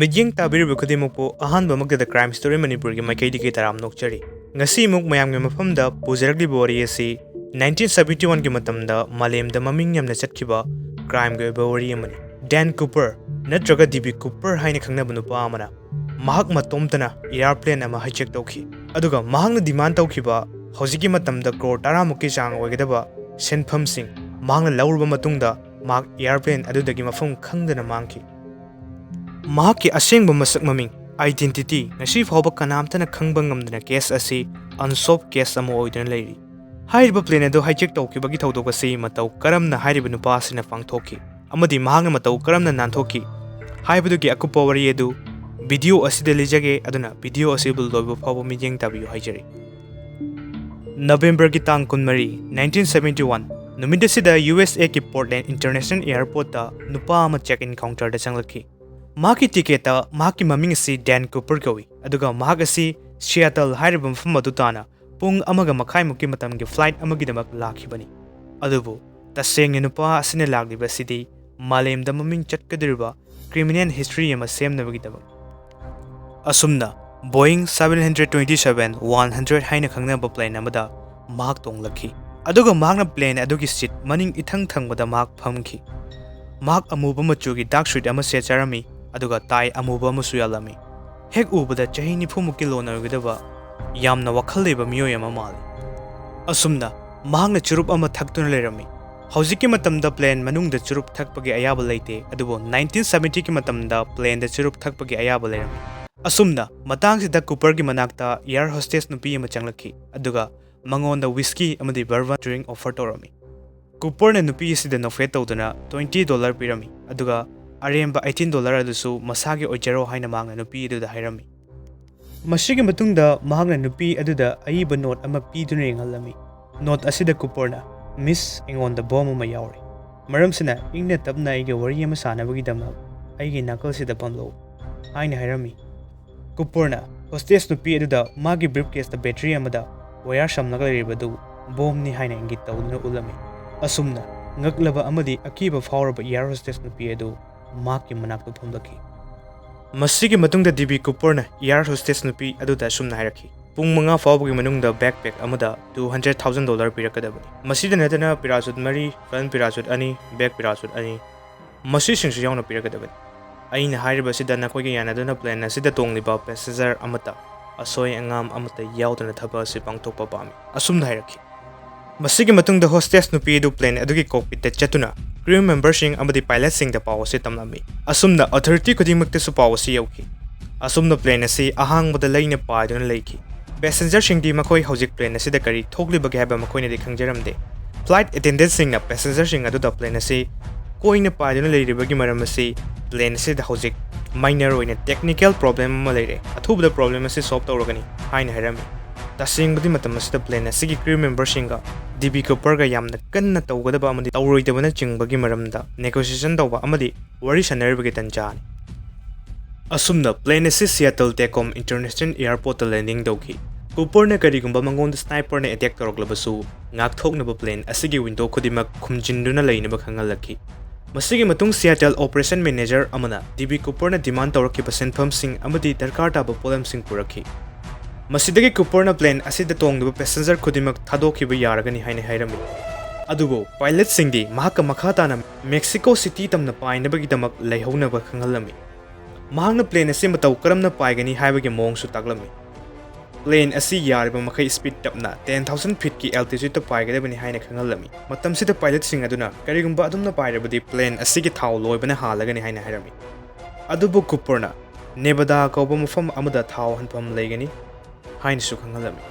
Mijing tabiribu khudimukpu ahanba magda crime story manipur gi maikaidiki taram nokchari ngasi muk mayamgi mafamda pujaraklibu wari asi 1971 gi matamda malemda maming yamna chatkiba crime gi oiba wari amani Dan Cooper natraga DB Cooper haina khangnaba nupa amana mahak matomtana airplane ama hijack tawki aduga mahakna demand tawkiba hojiki matamda crore 10 mukki chang oigedaba senphamsing mahakna lawruba matungda mahak airplane adudagi mafam khangdana mangki Mahaki asing masak maming identity ngasi fawba kanamtana khangba ngamdana case asi unsolved case ama oidana leiri hairiba plane ado hijack tawkibagi thawdok asi matau karamna hairiba nupa asina pangthoki amadi mahangna matau karamna nanthoki haibadugi akupa wari edu video asida lijage aduna video asibul loiba fawba mijeng tabiyu haijari November gi tang 1971 numidasida USA ki Portland International Airport ta nupa ama check-in counter da changlaki Maki ticket maki maming si Dan Cooper gawi aduga mahak asi Seattle hairiba mafam adutana pung amaga makai muki matamgi flight amagi damak lakhibani adubu taseng nupa asine lagliba sidi malemda maming chatkadiriba criminal history ama semnabagi damak asumna Boeing 727-100 haina khangnaba plane amada mahak tonglakhi aduga mahakna plane adugi seat maning ithang thangbada mahak phamki mahak amuba machugi dark suit ama secharami aduga tai amuba amusu yalami hek ubada chahi nifumuki lona ogidaba yamna wakhal leba miyoy ama mali asumna mahakna churup ama thaktuna lerami hojiki matamda plane manungda churup thakpagi ayaba leite adubo 1970 ki matamda plane da churup thakpagi ayaba lerami asumna matangsida Cooper gi manakta air hostess nupi ama changlakhi aduga mangonda whiskey amadi bourbon drink offer torami Cooper na nupi sida nofet tawduna $20 pirami aduga aremba $18 adusu masagi ojero haina mangna nupi aduda hairami masigi matungda mahagna nupi aduda aiba note ama piduna yengalami note asida Cooper na miss ingonda bomb ama yauri maramsina ingna tabna aiga wari ama sanabagi damak aigi nakal sida pamlo haina hairami Cooper na hostess nupi aduda magi briefcase da battery amada wire shamnaga leribadu bomb ni haina ingit tawduna ulami asumna ngaklaba amadi akiba fawraba air hostess nupi adu maki manakto phomlaki masigi matungda DB Cooper na air hostess nupi aduda sumna hairaki pung manga fawbagi manungda backpack amada $200,000 pirakadabani masida natana pirachut mari front pirachut ani back pirachut ani masi singsu yauna pirakadabani aina hairiba sida nakoigi yanaduna plane asida tongliba passenger amata asoi angam amata yaudana thaba si pangthokpa pami asumna hairaki masigi matungda hostess nupi du plane adugi cockpit da chatuna crew members sing amadi pilot sing da paw se tamnami asumna authority kudimukte su paw se yauki asumna plane asi ahang bada laina paiduna leiki passenger sing di makoi hojik plane asi da kari thokli bage haba makoi ne khangjaramde flight attendant sing na passenger sing adu da plane asi koina paiduna leiribagi maram asi plane asi da hojik minor oina technical problem ma leire athubda problem asi solve tawragani haina harami tasing budi matam asida plane asigi crew member singa DB Cooper ga yamna kanna tawgadaba amadi tawroidabana chingbagi maramda negotiation tawba amadi wari sanaribagi tanjani asumna plane asi Seattle Tacom International Airport landing dawki Cooper na karigumba mangonda sniper na attack tawraklabasu ngakthoknaba plane asigi window khudimak khumjinduna leinaba khangalaki masigi matung Seattle operation manager amana DB Cooper na demand tawrakiba senpham sing amadi darkar taba problem sing purakhi Masidagi Cooper na plane asida tongduba passenger khudimak thadokhiba yaragani haina hairami adugo pilot singdi mahaka makhatana Mexico City tamna painabagi damak leihounaba khangalami mahangna plane ase matau karamna paigani haibagi mongsu taglami plane asi yariba makai speed tapna 10,000 feet ki altitude ta paigadabani haina khangalami matam sida pilot sing aduna karigumba adumna pairabadi plane asigi thaw loibana halagani haina hairami adubo Cooper na Nevada kauba mafam amada thaw hanpam leigani haina su khangalami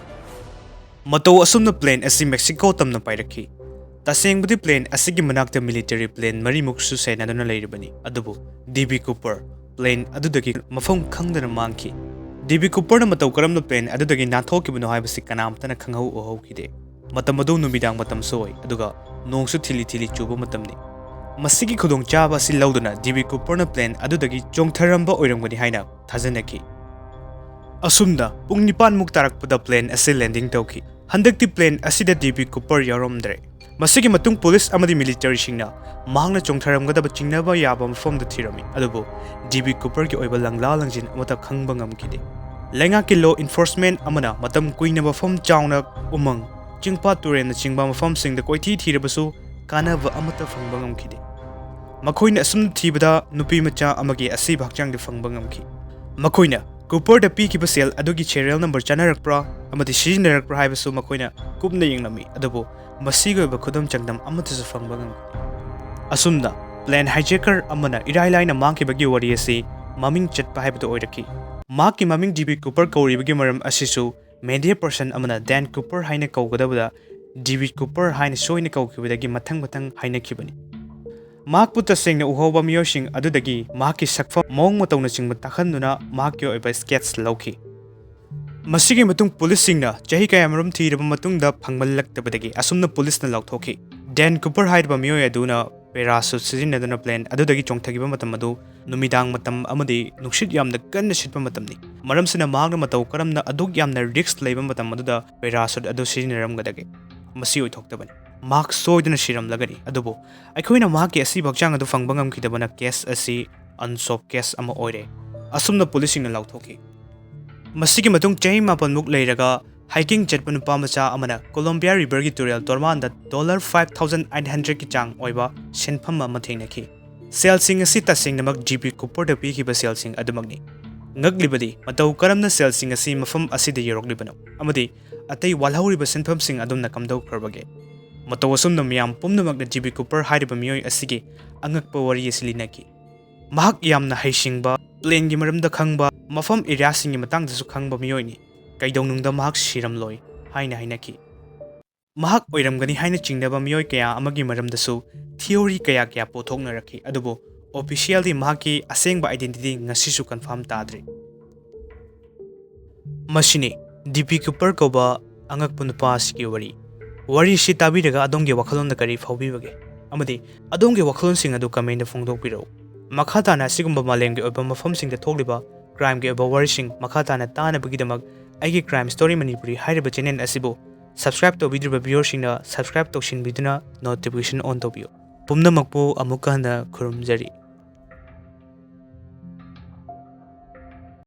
matau asumna plane asi Mexico tamna pairakhi tasengbudi plane asigi manakta military plane marimuksu senaduna leiribani adubu DB Cooper plane adudagi mafam khangdana mangki DB Cooper na matau karamna plane adudagi nathokibano haibasi kanamtana khanghau ohokide matamadu numidang matam soi aduga nongsu thili chuba matamni masigi khudong chaba si lauduna DB Cooper na plane adudagi chongtharamba oiramgani haina thajanaki asumda pung 9 muk tarakpada plane asi landing tawki handakti plane asida DB Cooper yaromdre ꯃꯁꯤꯒꯤ ꯃꯇꯨꯡ police ꯑꯃꯗꯤ ꯃꯤꯂꯤꯇꯔꯤꯁꯤꯡꯅ ꯃꯍꯥꯛꯅ ꯆꯣꯡꯊꯔꯝꯒꯗꯕ ꯆꯤꯡꯅꯕ ꯌꯥꯕ ꯃꯐꯝꯗ ꯊꯤꯔꯝꯃꯤ ꯑꯗꯨꯕꯨ ꯗꯤꯕꯤ ꯀꯨꯄꯔꯒꯤ ꯑꯣꯏꯕ ꯂꯪꯂꯥ ꯂꯪꯖꯤꯟ ꯑꯃꯠꯇ ꯈꯪꯕ ꯉꯝꯈꯤꯗꯦ ꯂꯩꯉꯥꯛꯀꯤ ꯂꯣ ꯏꯟꯐꯣꯔꯁꯃꯦꯟꯠ ꯑꯃꯅ ꯃꯇꯝ ꯀꯨꯏꯅ ꯃꯐꯝ ꯆꯥꯎꯅ ꯎꯃꯪ ꯆꯤꯡꯄꯥ ꯇꯨꯔꯦꯜꯅꯆꯤꯡꯕ ꯃꯐꯝꯁꯤꯡꯗ ꯀꯣꯏꯊꯤ ꯊꯤꯔꯕꯁꯨ ꯀꯥꯟꯅꯕ ꯑꯃꯠꯇ ꯐꯪꯕ ꯉꯝꯈꯤꯗꯦ ꯃꯈꯣꯏꯅ ꯑꯁꯨꯝꯅ ꯊꯤꯕꯗ ꯅꯨꯄꯤ ꯃꯆꯥ ꯑꯃꯒꯤ ꯑꯁꯤꯕ ꯍꯛꯆꯥꯡꯗ ꯐꯪꯕ ꯉꯝꯈꯤ ꯃꯈꯣꯏꯅ ꯀꯨꯄꯔꯗ ꯄꯤꯈꯤꯕ ꯁꯦꯜ ꯑꯗꯨꯒꯤ ꯁꯦꯔꯤꯌꯦꯜ ꯅꯝꯕꯔ ꯆꯥꯟꯅꯔꯛꯄ꯭ꯔꯥ ꯑꯃꯗꯤ ꯁꯤꯖꯤꯟꯅꯔꯛꯄ꯭ꯔꯥ ꯍꯥꯏꯕꯁꯨ ꯃꯈꯣꯏꯅ ꯀꯨꯞꯅ ꯌꯦꯡꯂꯝꯃꯤ ꯑꯗꯨꯕꯨ ꯃꯁꯤꯒꯤ ꯑꯣꯏꯕ ꯈꯨꯗꯝ ꯆꯥꯡꯗꯝ ꯑꯃꯠꯇꯁꯨ ꯐꯪꯕ ꯉꯝꯈꯤꯗꯦ ꯑꯁꯨꯝꯅ ꯄ꯭ꯂꯦꯟ ꯍꯥꯏꯖꯦꯀꯔ ꯑꯃꯅ ꯏꯔꯥꯏ ꯂꯥꯏꯅ ꯃꯥꯡꯈꯤꯕꯒꯤ ꯋꯥꯔꯤ ꯑꯁꯤ ꯃꯃꯤꯡ ꯆꯠꯄ ꯍꯥꯏꯕꯗꯨ ꯑꯣꯏꯔꯛꯈꯤ ꯃꯍꯥꯛꯀꯤ ꯃꯃꯤꯡ ꯗꯤꯕꯤ ꯀꯨꯄꯔ ꯀꯧꯔꯤꯕꯒꯤ ꯃꯔꯝ ꯑꯁꯤꯁꯨ ꯃꯦꯗꯤꯌꯥ ꯄꯔꯁꯟ ꯑꯃꯅ ꯗꯦꯟ ꯀꯨꯄꯔ ꯍꯥꯏꯅ ꯀꯧꯒꯗꯕꯗ ꯗꯤꯕꯤ ꯀꯨꯄꯔ ꯍꯥꯏꯅ ꯁꯣꯏꯅ ꯀꯧꯈꯤꯕꯗꯒꯤ ꯃꯊꯪ ꯍꯥꯏꯅꯈꯤꯕꯅꯤ ꯃꯍꯥꯛꯄꯨ ꯇꯁꯦꯡꯅ ꯎꯍꯧꯕ ꯃꯤꯑꯣꯏꯁꯤꯡ ꯑꯗꯨꯗꯒꯤ ꯃꯍꯥꯛꯀꯤ ꯁꯛꯐꯝ ꯃꯑꯣꯡ ꯃꯇꯧꯅꯆꯤꯡꯕ ꯇꯥꯛꯍꯟꯗꯨꯅ ꯃꯍꯥꯛꯀꯤ ꯑꯣꯏꯕ ꯁ꯭ꯀꯦꯠꯁ ꯂꯧꯈꯤ ꯃꯁꯤꯒꯤ ꯃꯇꯨꯡ ꯄꯨꯂꯤꯁꯁꯤꯡꯅ ꯆꯍꯤ ꯀꯌꯥꯃꯔꯨꯝ ꯊꯤꯔꯕ ꯃꯇꯨꯡꯗ ꯐꯪꯃꯜꯂꯛꯇꯕꯗꯒꯤ ꯑꯁꯨꯝꯅ ꯄꯨꯂꯤꯁꯅ ꯂꯥꯎꯊꯣꯛꯈꯤ ꯗꯦꯟ ꯀꯨꯄꯔ ꯍꯥꯏꯔꯤꯕ ꯃꯤꯑꯣꯏ ꯑꯗꯨꯅ ꯄꯦꯔꯥꯁꯨꯠ ꯁꯤꯖꯤꯟꯅꯗꯨꯅ ꯄ꯭ꯂꯦꯟ ꯑꯗꯨꯗꯒꯤ ꯆꯣꯡꯊꯈꯤꯕ ꯃꯇꯝ ꯑꯗꯨ ꯅꯨꯃꯤꯗꯥꯡ ꯃꯇꯝ ꯑꯃꯗꯤ ꯅꯨꯡꯁꯤꯠ ꯌꯥꯝꯅ ꯀꯟꯅ ꯁꯤꯠꯄ ꯃꯇꯝꯅꯤ ꯃꯔꯝꯁꯤꯅ ꯃꯍꯥꯛꯅ ꯃꯇꯧ ꯀꯔꯝꯅ ꯑꯗꯨꯛ ꯌꯥꯝꯅ ꯔꯤꯁꯛ ꯂꯩꯕ ꯃꯇꯝ ꯑꯗꯨꯗ ꯄꯦꯔꯥꯁꯨꯠ ꯑꯗꯨ ꯁꯤꯖꯤꯟꯅꯔꯝꯒꯗꯒꯦ ꯃꯁꯤ ꯑꯣꯏꯊꯣꯛꯇꯕꯅꯤ ꯃꯍꯥꯛ ꯁꯣꯏꯗꯅ ꯁꯤꯔꯝꯂꯒꯅꯤ ꯑꯗꯨꯕꯨ ꯑꯩꯈꯣꯏꯅ ꯃꯍꯥꯛꯀꯤ ꯑꯁꯤꯕ ꯍꯛꯆꯥꯡ ꯑꯗꯨ ꯐꯪꯕ ꯉꯝꯈꯤꯗꯕꯅ ꯀꯦꯁ ꯑꯁꯤ unsolved ꯀꯦꯁ ꯑꯃ ꯑꯣꯏꯔꯦ ꯑꯁꯨꯝꯅ ꯄꯨꯂꯤꯁꯁꯤꯡꯅ ꯂꯥꯎꯊꯣꯛꯈꯤ ꯃꯁꯤꯒꯤ ꯃꯇꯨꯡ ꯆꯍꯤ 9ꯃꯨꯛ ꯂꯩꯔꯒ ꯍꯥꯏꯀꯤꯡ ꯆꯠꯄ ꯅꯨꯄꯥ ꯃꯆꯥ ꯑꯃꯅ ꯀꯣꯂꯝꯕꯤꯌꯥ ꯔꯤꯚꯔꯒꯤ ꯇꯨꯔꯦꯜ ꯇꯣꯔꯕꯥꯟꯗ $5,800ꯒꯤ ꯆꯥꯡ ꯑꯣꯏꯕ ꯁꯦꯟꯐꯝ ꯑꯃ ꯊꯦꯡꯅꯈꯤ ꯁꯦꯜꯁꯤꯡ ꯑꯁꯤ ꯇꯁꯦꯡꯅꯃꯛ ꯗꯤꯕꯤ ꯀꯨꯄꯔꯗ ꯄꯤꯈꯤꯕ ꯁꯦꯜꯁꯤꯡ ꯑꯗꯨꯃꯛꯅꯤ ꯉꯛꯂꯤꯕꯗꯤ ꯃꯇꯧ ꯀꯔꯝꯅ ꯁꯦꯜꯁꯤꯡ ꯑꯁꯤ ꯃꯐꯝ ꯑꯁꯤꯗ ꯌꯧꯔꯛꯂꯤꯕꯅꯣ ꯑꯃꯗꯤ ꯑꯇꯩ ꯋꯥꯜꯍꯧꯔꯤꯕ ꯁꯦꯟꯐꯝꯁꯤꯡ ꯑꯗꯨꯝꯅ ꯀꯝꯗꯧꯈ꯭ꯔꯕꯒꯦ ꯃꯇꯧ ꯑꯁꯨꯝꯅ ꯃꯤꯌꯥꯝ ꯄꯨꯝꯅꯃꯛꯅ ꯗꯤꯕꯤ ꯀꯨꯄꯔ ꯍꯥꯏꯔꯤꯕ ꯃꯤꯑꯣꯏ ꯑꯁꯤꯒꯤ ꯑꯉꯛꯄ ꯋꯥꯔꯤ ꯑꯁꯤ ꯂꯤꯅꯈꯤ ꯃꯍꯥꯛ ꯌꯥꯝꯅ ꯍꯩꯁꯤꯡꯕ ꯄ꯭ꯂꯦꯟꯒꯤ ꯃꯔꯝꯗ ꯈꯪꯕ ꯃꯐꯝ ꯑꯦꯔꯤꯌꯥꯁꯤꯡꯒꯤ ꯃꯇꯥꯡꯗꯁꯨ ꯈꯪꯕ ꯃꯤꯑꯣꯏꯅꯤ ꯀꯩꯗꯧꯅꯨꯡꯗ ꯃꯍꯥꯛ ꯁꯤꯔꯝꯂꯣꯏ ꯍꯥꯏꯅ ꯍꯥꯏꯅꯈꯤ ꯃꯍꯥꯛ ꯑꯣꯏꯔꯝꯒꯅꯤ ꯍꯥꯏꯅ ꯆꯤꯡꯅꯕ ꯃꯤꯑꯣꯏ ꯀꯌꯥ ꯑꯃꯒꯤ ꯃꯔꯝꯗꯁꯨ ꯊꯤꯑꯣꯔꯤ ꯀꯌꯥ ꯄꯨꯊꯣꯛꯅꯔꯛꯈꯤ ꯑꯗꯨꯕꯨ ꯑꯣꯐꯤꯁꯤꯌꯦꯜꯗꯤ ꯃꯍꯥꯛꯀꯤ ꯑꯁꯦꯡꯕ ꯑꯥꯏꯗꯦꯟꯇꯤꯇꯤ ꯉꯁꯤꯁꯨ ꯀꯟꯐꯥꯔꯝ ꯇꯥꯗ꯭ꯔꯤ ꯃꯁꯤꯅꯤ ꯗꯤꯕꯤ ꯀꯨꯄꯔ ꯀꯧꯕ ꯑꯉꯛꯄ ꯅꯨꯄꯥ ꯑꯁꯤꯒꯤ ꯋꯥꯔꯤ ꯑꯁꯤ ꯇꯥꯕꯤꯔꯒ ꯑꯗꯣꯝꯒꯤ ꯋꯥꯈꯜꯂꯣꯟꯗ ꯀꯔꯤ ꯐꯥꯎꯕꯤꯕꯒꯦ ꯑꯃꯗꯤ ꯑꯗꯣꯝꯒꯤ ꯋꯥꯈꯜꯂꯣꯟꯁꯤꯡ ꯑꯗꯨ ꯀꯃꯦꯟꯠꯗ ꯐꯣꯡꯗꯣꯛꯄꯤꯔꯛꯎ ꯃꯈꯥ ꯇꯥꯅ ꯑꯁꯤꯒꯨꯝꯕ ꯃꯥꯂꯦꯝꯒꯤ ꯑꯣꯏꯕ ꯃꯐꯝꯁꯤꯡꯗ ꯊꯣꯛꯂꯤꯕ ꯀ꯭ꯔꯥꯏꯝꯒꯤ ꯑꯣꯏꯕ ꯋꯥꯔꯤꯁꯤꯡ ꯃꯈꯥ ꯇꯥꯅ ꯇꯥꯅꯕꯒꯤꯗꯃꯛ ꯑꯩꯒꯤ ꯀ꯭ꯔꯥꯏꯝ ꯁ꯭ꯇꯣꯔꯤ ꯃꯅꯤꯄꯨꯔꯤ ꯍꯥꯏꯔꯤꯕ ꯆꯦꯅꯦꯜ ꯑꯁꯤꯕꯨ ꯁꯕꯁꯀ꯭ꯔꯥꯏꯕ ꯇꯧꯕꯤꯗ꯭ꯔꯤꯕ ꯚ꯭ꯌꯨꯋꯔꯁꯤꯡꯅ ꯁꯕꯁꯀ꯭ꯔꯥꯏꯕ ꯇꯧꯁꯤꯟꯕꯤꯗꯨꯅ ꯅꯣꯇꯤꯐꯤꯀꯦꯁꯟ ꯑꯣꯟ ꯇꯧꯕꯤꯌꯨ ꯄꯨꯝꯅꯃꯛꯄꯨ ꯑꯃꯨꯛꯀ ꯍꯟꯅ ꯈꯨꯔꯨꯝꯖꯔꯤ